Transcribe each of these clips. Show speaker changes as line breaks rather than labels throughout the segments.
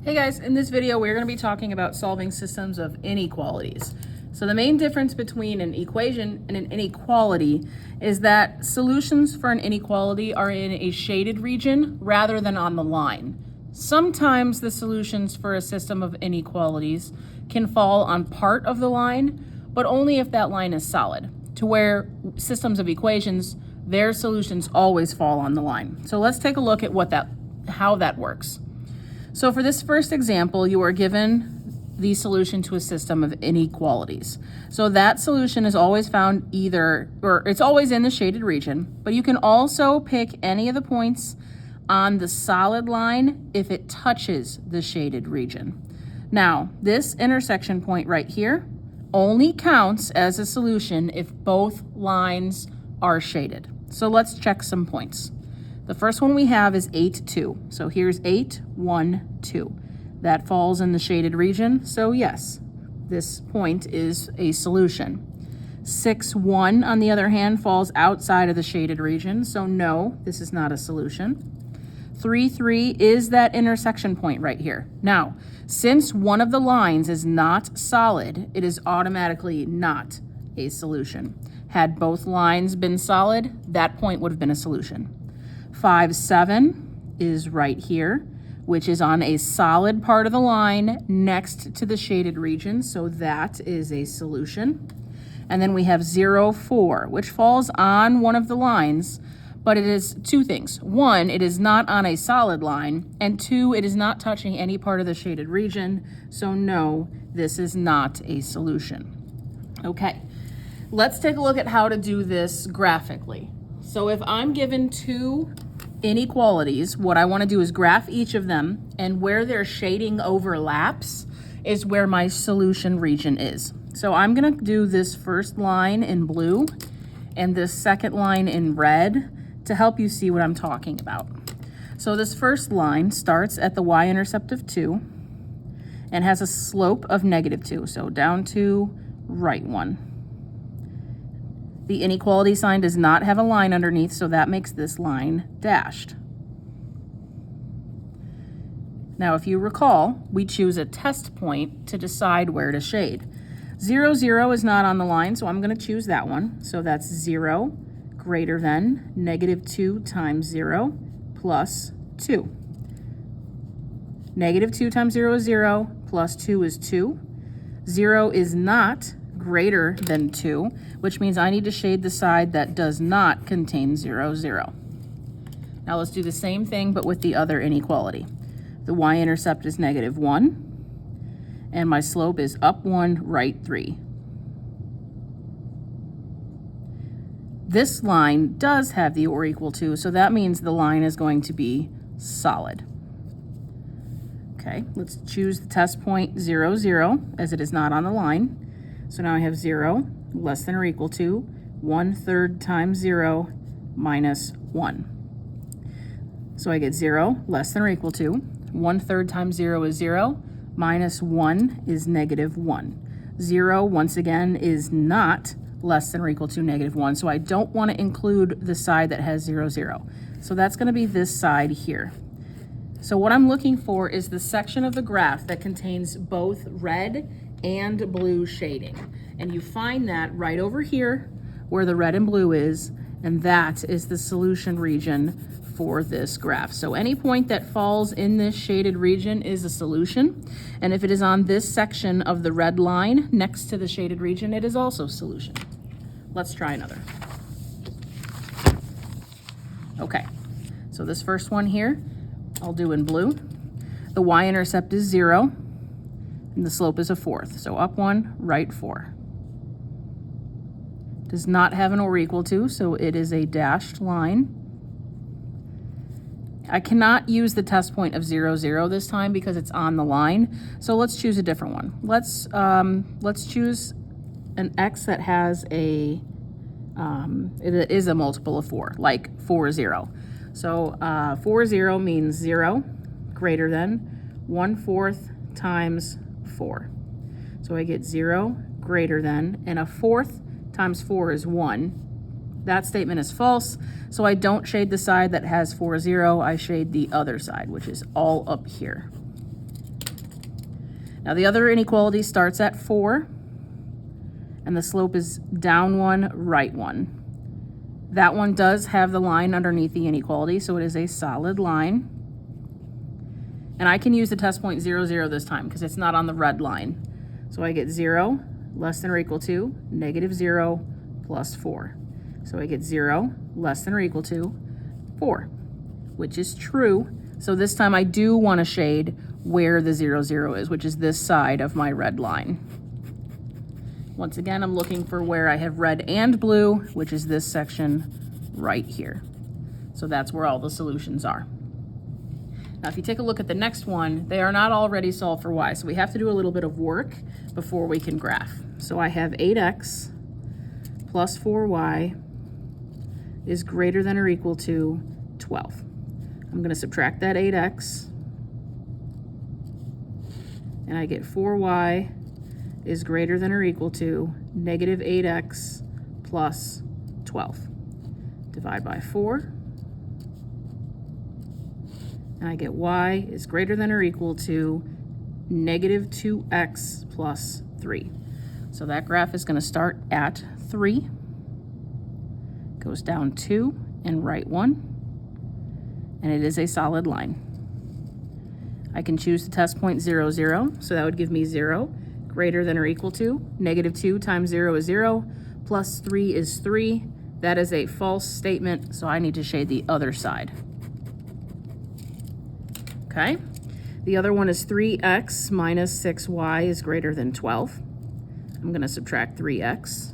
Hey guys, in this video we're going to be talking about solving systems of inequalities. So the main difference between an equation and an inequality is that solutions for an inequality are in a shaded region rather than on the line. Sometimes the solutions for a system of inequalities can fall on part of the line, but only if that line is solid, to where systems of equations, their solutions always fall on the line. So let's take a look at how that works. So for this first example, you are given the solution to a system of inequalities. So that solution is always found it's always in the shaded region, but you can also pick any of the points on the solid line if it touches the shaded region. Now, this intersection point right here only counts as a solution if both lines are shaded. So let's check some points. The first one we have is 8, 2. So here's 8, 1, 2. That falls in the shaded region, so yes, this point is a solution. 6, 1, on the other hand, falls outside of the shaded region, so no, this is not a solution. 3, 3 is that intersection point right here. Now, since one of the lines is not solid, it is automatically not a solution. Had both lines been solid, that point would have been a solution. 5, 7 is right here, which is on a solid part of the line next to the shaded region, so that is a solution. And then we have 0, 4, which falls on one of the lines, but it is two things. One, it is not on a solid line, and two, it is not touching any part of the shaded region, so no, this is not a solution. Okay, let's take a look at how to do this graphically. So if I'm given two inequalities, what I want to do is graph each of them, and where their shading overlaps is where my solution region is. So I'm going to do this first line in blue and this second line in red to help you see what I'm talking about. So this first line starts at the y-intercept of 2 and has a slope of -2, so down 2, right 1. The inequality sign does not have a line underneath, so that makes this line dashed. Now, if you recall, we choose a test point to decide where to shade. 0, 0 is not on the line, so I'm going to choose that one. So that's 0 greater than -2 times 0 plus 2. -2 times 0 is 0, plus 2 is 2. 0 is not greater than 2, which means I need to shade the side that does not contain 0, 0. Now let's do the same thing, but with the other inequality. The y-intercept is -1, and my slope is up 1, right 3. This line does have the or equal to, so that means the line is going to be solid. Okay, let's choose the test point 0, 0, as it is not on the line. So now I have 0 less than or equal to 1/3 times 0 minus 1. So I get 0 less than or equal to 1/3 times 0 is 0, minus 1 is -1. 0, once again, is not less than or equal to -1, so I don't want to include the side that has 0, 0. So that's going to be this side here. So what I'm looking for is the section of the graph that contains both red and blue shading. And you find that right over here where the red and blue is, and that is the solution region for this graph. So any point that falls in this shaded region is a solution, and if it is on this section of the red line next to the shaded region, it is also a solution. Let's try another. Okay, so this first one here, I'll do in blue. The y-intercept is 0, and the slope is 1/4, so up 1, right 4. Does not have an or equal to, so it is a dashed line. I cannot use the test point of 0, 0 this time because it's on the line, so let's choose a different one. Let's choose an x that has that is a multiple of 4, like 4, 0. So 4, 0 means 0 greater than 1/4 times 4. So I get 0 greater than, and 1/4 times 4 is 1. That statement is false, so I don't shade the side that has 4, 0. I shade the other side, which is all up here. Now the other inequality starts at 4, and the slope is down 1, right 1. That one does have the line underneath the inequality, so it is a solid line. And I can use the test point 0, 0 this time because it's not on the red line. So I get 0 less than or equal to negative 0 plus 4. So I get 0 less than or equal to 4, which is true. So this time I do want to shade where the 0, 0 is, which is this side of my red line. Once again, I'm looking for where I have red and blue, which is this section right here. So that's where all the solutions are. Now, if you take a look at the next one, they are not already solved for y, so we have to do a little bit of work before we can graph. So I have 8x plus 4y is greater than or equal to 12. I'm going to subtract that 8x, and I get 4y is greater than or equal to negative 8x plus 12. Divide by 4. And I get y is greater than or equal to negative 2x plus 3. So that graph is going to start at 3, goes down 2 and right 1, and it is a solid line. I can choose the test point 0, 0, so that would give me 0 greater than or equal to negative 2 times 0 is 0, plus 3 is 3. That is a false statement, so I need to shade the other side. Okay, the other one is 3x minus 6y is greater than 12. I'm going to subtract 3x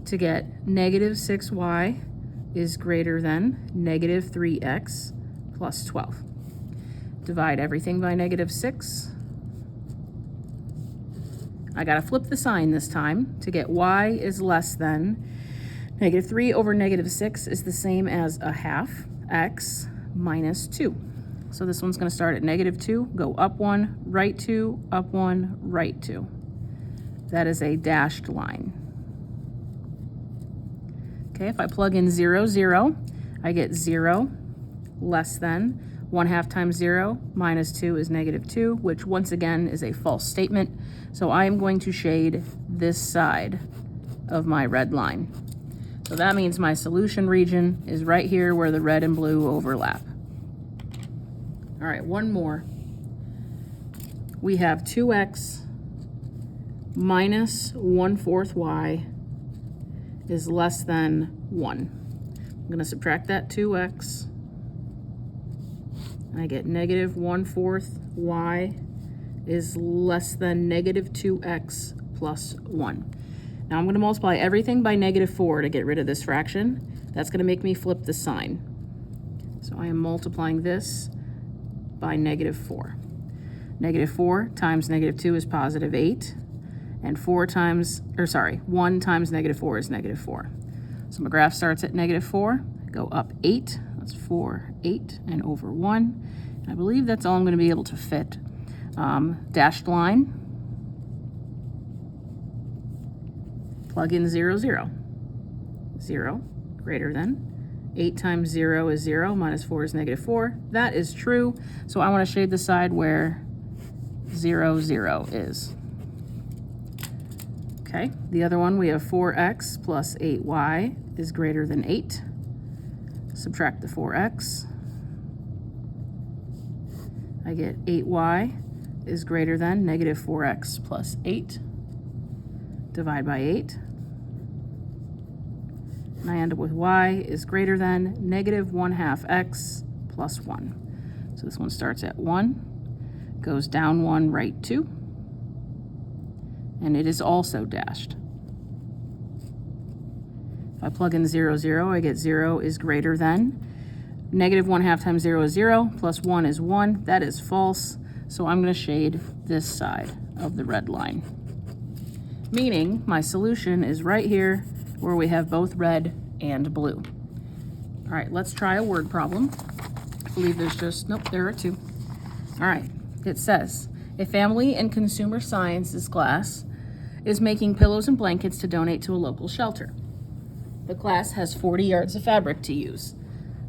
to get negative 6y is greater than negative 3x plus 12. Divide everything by negative 6. I got to flip the sign this time to get y is less than negative 3 over negative 6 is the same as a half x minus 2. So this one's going to start at negative 2, go up 1, right 2, up 1, right 2. That is a dashed line. Okay, if I plug in 0, 0, I get 0 less than 1/2 times 0 minus 2 is negative 2, which once again is a false statement. So I am going to shade this side of my red line. So that means my solution region is right here where the red and blue overlap. All right, one more. We have 2x minus 1/4 y is less than 1. I'm going to subtract that 2x. I get negative 1/4 y is less than negative 2x plus 1. Now I'm going to multiply everything by negative 4 to get rid of this fraction. That's going to make me flip the sign. So I am multiplying this by negative 4. Negative 4 times negative 2 is positive 8. And 1 times negative 4 is negative 4. So my graph starts at negative 4, go up 8. That's 4, 8, and over 1. And I believe that's all I'm going to be able to fit. Dashed line. Plug in 0, 0. 0 greater than 8 times 0 is 0, minus 4 is negative 4. That is true. So I want to shade the side where 0, 0 is. Okay, the other one, we have 4x plus 8y is greater than 8. Subtract the 4x. I get 8y is greater than negative 4x plus 8. Divide by 8. And I end up with y is greater than negative 1/2 x plus 1. So this one starts at 1, goes down 1, right 2, and it is also dashed. If I plug in 0, 0, I get 0 is greater than negative 1/2 times 0 is 0, plus 1 is 1. That is false, so I'm going to shade this side of the red line. Meaning my solution is right here where we have both red and blue. All right, let's try a word problem. I believe there's just, nope, there are two. All right, it says, a family in consumer sciences class is making pillows and blankets to donate to a local shelter. The class has 40 yards of fabric to use.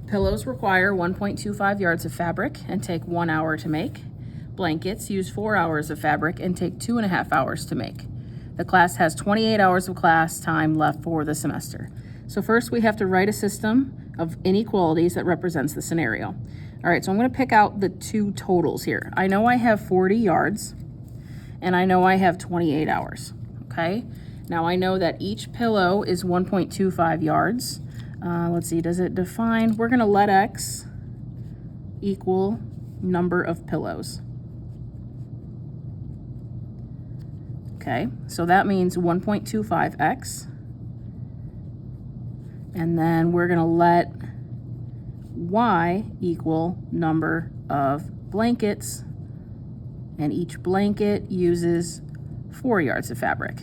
Pillows require 1.25 yards of fabric and take 1 hour to make. blankets use 4 hours of fabric and take 2.5 hours to make. The class has 28 hours of class time left for the semester. So first we have to write a system of inequalities that represents the scenario. All right, so I'm going to pick out the two totals here. I know I have 40 yards and I know I have 28 hours, okay? Now I know that each pillow is 1.25 yards. Let's see, does it define? We're going to let X equal number of pillows. Okay, so that means 1.25x. And then we're going to let Y equal number of blankets. And each blanket uses 4 yards of fabric.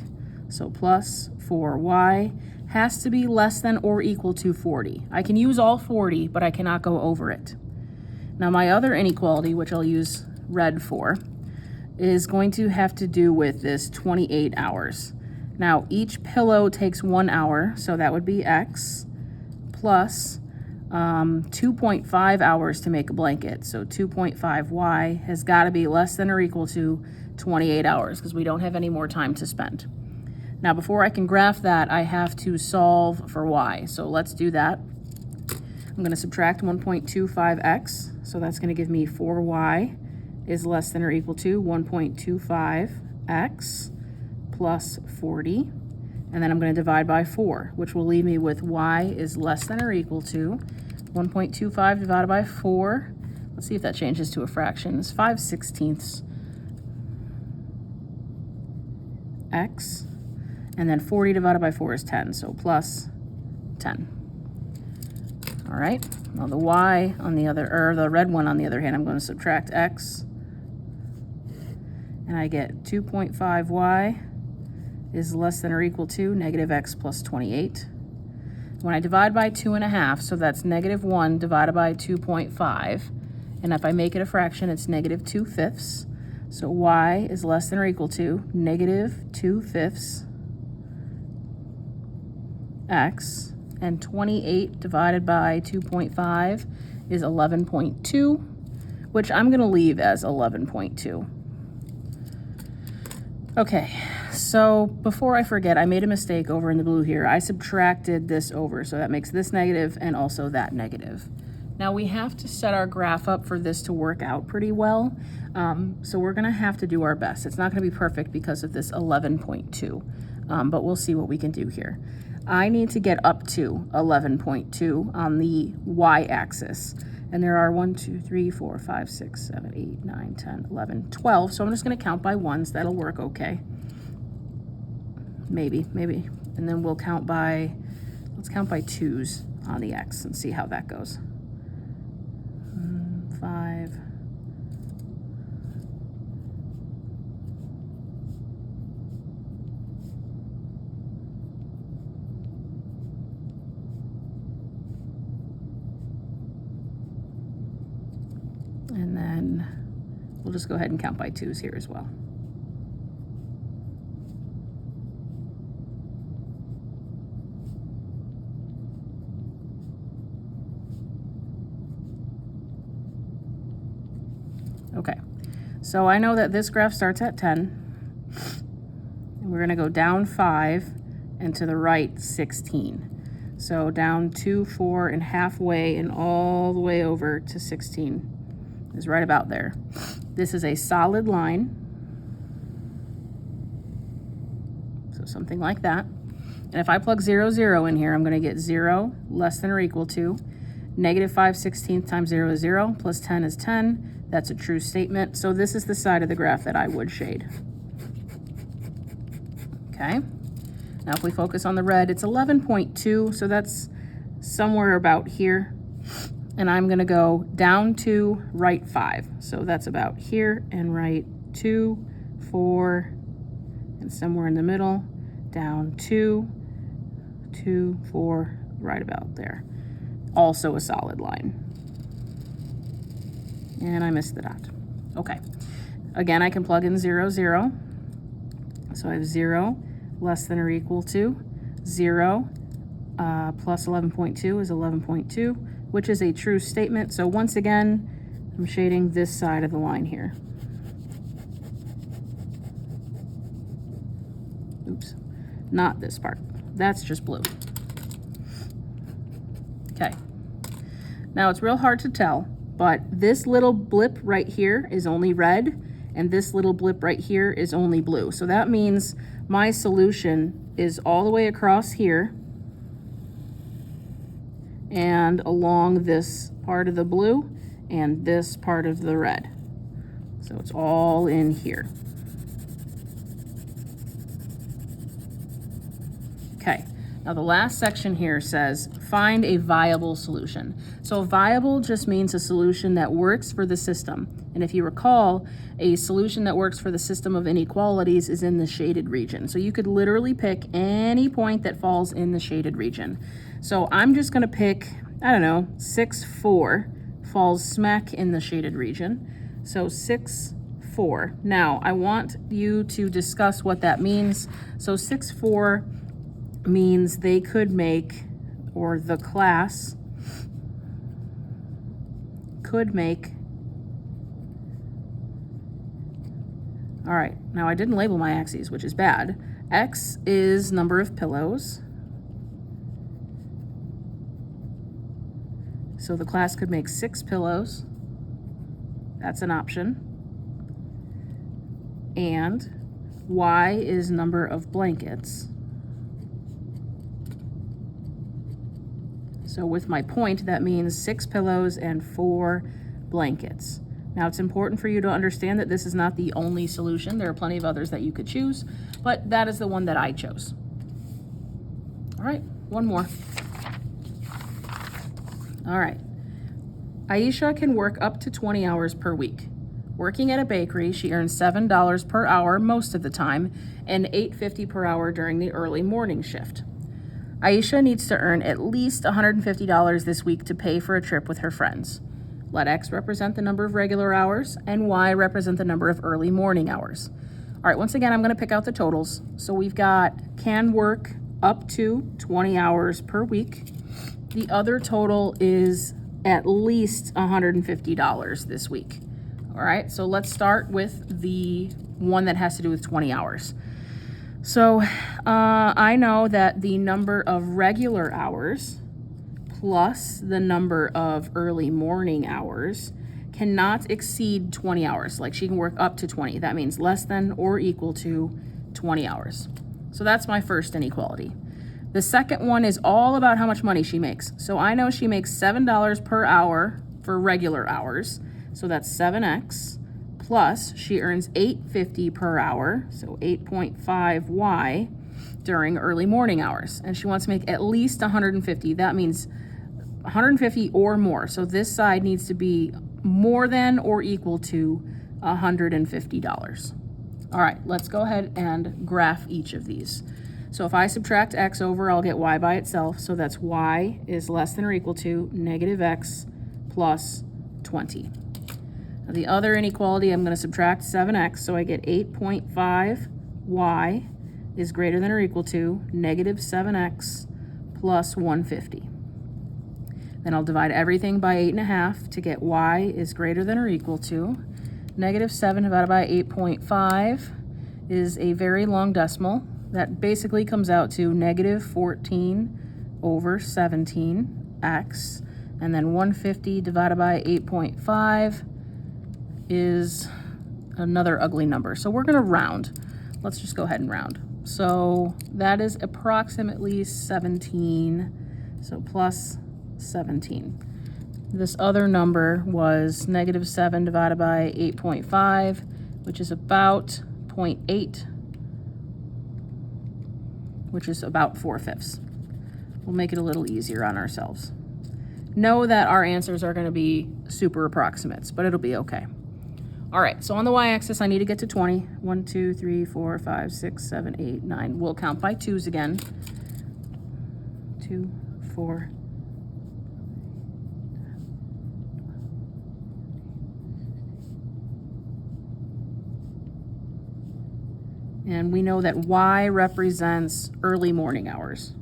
So plus 4y has to be less than or equal to 40. I can use all 40, but I cannot go over it. Now my other inequality, which I'll use red for, is going to have to do with this 28 hours. Now each pillow takes 1 hour, so that would be X plus 2.5 hours to make a blanket. So 2.5y has got to be less than or equal to 28 hours because we don't have any more time to spend. Now before I can graph that, I have to solve for y. So let's do that. I'm going to subtract 1.25x. So that's going to give me 4y is less than or equal to 1.25x plus 40. And then I'm going to divide by 4, which will leave me with y is less than or equal to 1.25 divided by 4. Let's see if that changes to a fraction. It's 5/16 x. And then 40 divided by 4 is 10, so plus 10. All right, now the y on the other, or the red one on the other hand, I'm going to subtract x. And I get 2.5y is less than or equal to negative x plus 28. When I divide by 2.5, so that's negative 1 divided by 2.5. And if I make it a fraction, it's negative 2/5. So y is less than or equal to negative 2/5 x. And 28 divided by 2.5 is 11.2, which I'm going to leave as 11.2. Okay, so before I forget, I made a mistake over in the blue here. I subtracted this over, so that makes this negative and also that negative. Now we have to set our graph up for this to work out pretty well, so we're going to have to do our best. It's not going to be perfect because of this 11.2, but we'll see what we can do here. I need to get up to 11.2 on the y-axis. And there are 1, 2, 3, 4, 5, 6, 7, 8, 9, 10, 11, 12. So I'm just going to count by ones. That'll work okay. Maybe. And then we'll count by, let's count by 2s on the x and see how that goes. 5. And then we'll just go ahead and count by 2s here as well. Okay, so I know that this graph starts at 10. And we're going to go down 5 and to the right 16. So down 2, 4, and halfway and all the way over to 16. Is right about there. This is a solid line. So something like that. And if I plug 0, 0 in here, I'm going to get 0 less than or equal to negative 5/16 times 0 is 0, plus 10 is 10. That's a true statement. So this is the side of the graph that I would shade. Okay. Now if we focus on the red, it's 11.2, so that's somewhere about here. And I'm going to go down to right 5. So that's about here and right 2, 4, and somewhere in the middle, down 2, 2, 4, right about there. Also a solid line. And I missed the dot. Okay. Again, I can plug in 0, 0. So I have 0 less than or equal to 0 plus 11.2 is 11.2. Which is a true statement. So once again, I'm shading this side of the line here. Oops, not this part. That's just blue. Okay. Now it's real hard to tell, but this little blip right here is only red, and this little blip right here is only blue. So that means my solution is all the way across here and along this part of the blue and this part of the red. So it's all in here. Okay, now the last section here says find a viable solution. So viable just means a solution that works for the system. And if you recall, a solution that works for the system of inequalities is in the shaded region. So you could literally pick any point that falls in the shaded region. So I'm just gonna pick, I don't know, 6, 4 falls smack in the shaded region. So 6, 4. Now I want you to discuss what that means. So 6, 4 means they could make, or the class could make, all right, now I didn't label my axes, which is bad. X is number of pillows. So the class could make 6 pillows. That's an option. And Y is number of blankets. So with my point, that means 6 pillows and 4 blankets. Now it's important for you to understand that this is not the only solution. There are plenty of others that you could choose, but that is the one that I chose. All right, one more. All right. Aisha can work up to 20 hours per week. Working at a bakery, she earns $7 per hour most of the time and $8.50 per hour during the early morning shift. Aisha needs to earn at least $150 this week to pay for a trip with her friends. Let X represent the number of regular hours and Y represent the number of early morning hours. All right, once again, I'm gonna pick out the totals. So we've got can work up to 20 hours per week. The other total is at least $150 this week. All right, so let's start with the one that has to do with 20 hours. So I know that the number of regular hours plus the number of early morning hours cannot exceed 20 hours. Like she can work up to 20. That means less than or equal to 20 hours. So that's my first inequality. The second one is all about how much money she makes. So I know she makes $7 per hour for regular hours. So that's 7x. Plus she earns $8.50 per hour, so 8.5 Y during early morning hours. And she wants to make at least 150. That means 150 or more. So this side needs to be more than or equal to $150. All right, let's go ahead and graph each of these. So if I subtract X over, I'll get Y by itself. So that's Y is less than or equal to negative X plus 20. Now the other inequality, I'm going to subtract 7x, so I get 8.5 y is greater than or equal to negative 7x plus 150. Then I'll divide everything by 8.5 to get y is greater than or equal to negative 7 divided by 8.5 is a very long decimal. That basically comes out to negative 14 over 17x. And then 150 divided by 8.5 is another ugly number. So we're going to round. Let's just go ahead and round. So that is approximately 17. So plus 17. This other number was negative 7 divided by 8.5, which is about 0.8, which is about 4/5. We'll make it a little easier on ourselves. Know that our answers are going to be super approximates, but it'll be okay. All right, so on the y-axis, I need to get to 20. 1, 2, 3, 4, 5, 6, 7, 8, 9. We'll count by 2s again. 2, 4. And we know that y represents early morning hours.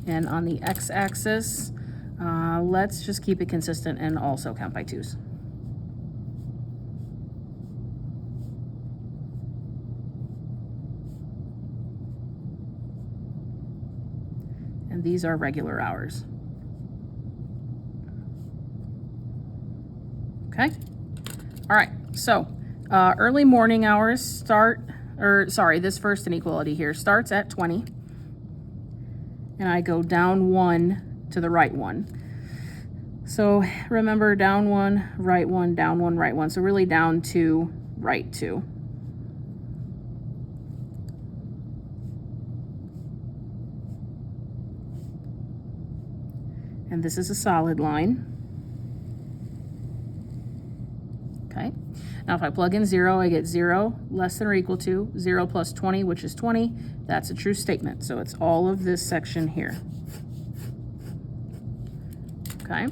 And on the x-axis, let's just keep it consistent and also count by 2s. and these are regular hours. Okay? All right, so early morning hours this first inequality here starts at 20, and I go down 1 to the right 1. So remember, down 1, right 1, down 1, right 1. So really down 2, right 2. And this is a solid line. Okay. Now if I plug in 0, I get 0 less than or equal to 0 plus 20, which is 20. That's a true statement. So it's all of this section here. Okay.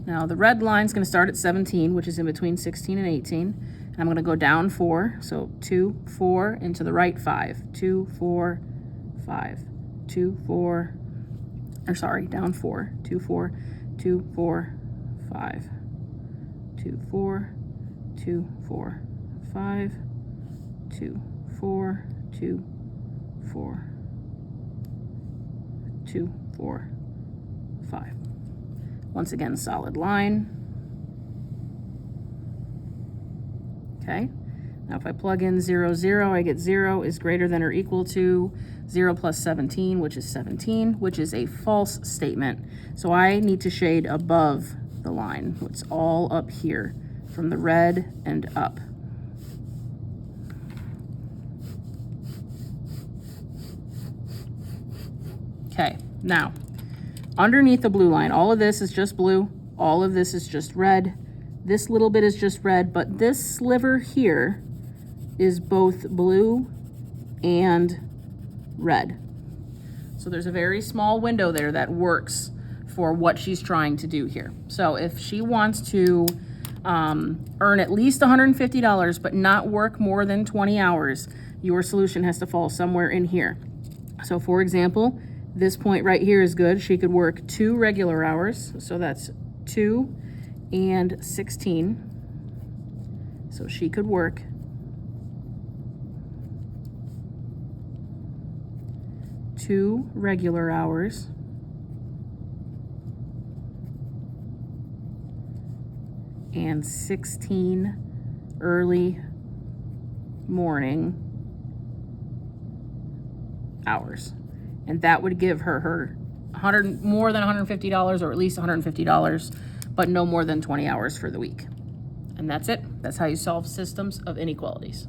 Now the red line is going to start at 17, which is in between 16 and 18. And I'm going to go down 4. So 2, 4, into the right 5. 2, 4, 5. 2, 4, or sorry, down 4. 2, 4, 2, 4, 5. 2, 4, 2, 4, 5. 2, 4, 2, 4, 2, 4, 5. Once again, solid line. Okay, now if I plug in 0, 0, I get 0 is greater than or equal to 0 plus 17, which is 17, which is a false statement. So I need to shade above the line. It's all up here from the red and up. Okay, now underneath the blue line, all of this is just blue, all of this is just red, this little bit is just red, but this sliver here is both blue and red. So there's a very small window there that works for what she's trying to do here. So if she wants to earn at least $150 but not work more than 20 hours, your solution has to fall somewhere in here. So for example, this point right here is good. She could work 2 regular hours, so that's 2 and 16. So she could work 2 regular hours and 16 early morning hours. And that would give her more than $150, or at least $150, but no more than 20 hours for the week. And that's it. That's how you solve systems of inequalities.